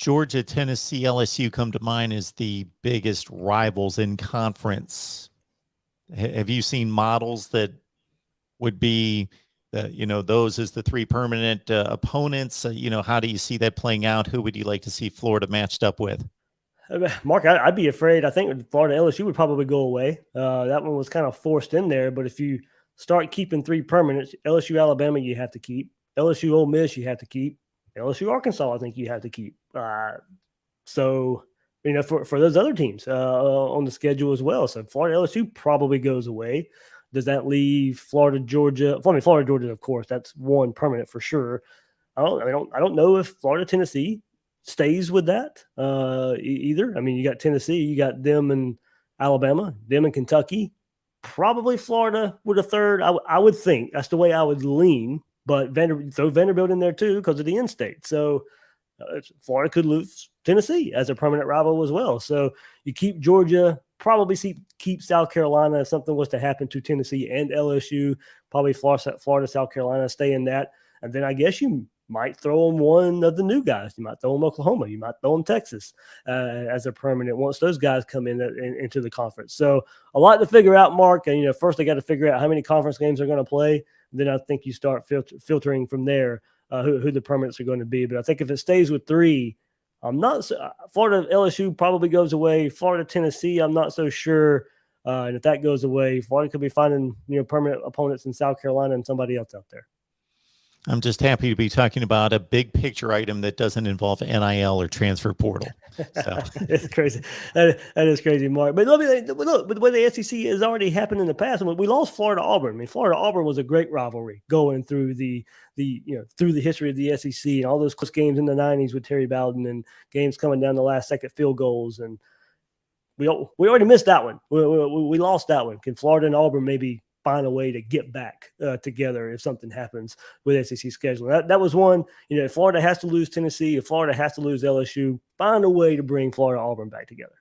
Georgia, Tennessee, LSU come to mind as the biggest rivals in conference. Have you seen models that would be, those as the three permanent opponents? How do you see that playing out? Who would you like to see Florida matched up with? Mark, I'd be afraid. I think Florida LSU would probably go away. That one was kind of forced in there. But if you start keeping three permanents, LSU Alabama, you have to keep. LSU Ole Miss, you have to keep. LSU Arkansas, I think you have to keep. So, for those other teams on the schedule as well. So Florida LSU probably goes away. Does that leave Florida Georgia? I mean, Florida Georgia, of course, that's one permanent for sure. I don't know if Florida Tennessee stays with that either. I mean, you got Tennessee, you got them and Alabama, them and Kentucky. Probably Florida with a third. I would think that's the way I would lean. But throw Vanderbilt in there too because of the in-state. So Florida could lose Tennessee as a permanent rival as well. So you keep Georgia, probably keep South Carolina if something was to happen to Tennessee and LSU. Probably Florida, South Carolina, stay in that. And then I guess you might throw them one of the new guys. You might throw them Oklahoma. You might throw them Texas as a permanent once those guys come into the conference. So a lot to figure out, Mark. And, first they got to figure out how many conference games they're going to play. Then I think you start filtering from there who the permanents are going to be. But I think if it stays with three, I'm not Florida LSU probably goes away. Florida Tennessee, I'm not so sure. And if that goes away, Florida could be finding permanent opponents in South Carolina and somebody else out there. I'm just happy to be talking about a big picture item that doesn't involve NIL or transfer portal. So. It's crazy. That is crazy, Mark. But look, the way the SEC has already happened in the past, we lost Florida Auburn. I mean, Florida Auburn was a great rivalry going through through the history of the SEC and all those close games in the 90s with Terry Bowden and games coming down the last second field goals. And we already missed that one. We lost that one. Can Florida and Auburn maybe find a way to get back together if something happens with SEC scheduling? That was one. If Florida has to lose Tennessee, if Florida has to lose LSU, find a way to bring Florida Auburn back together.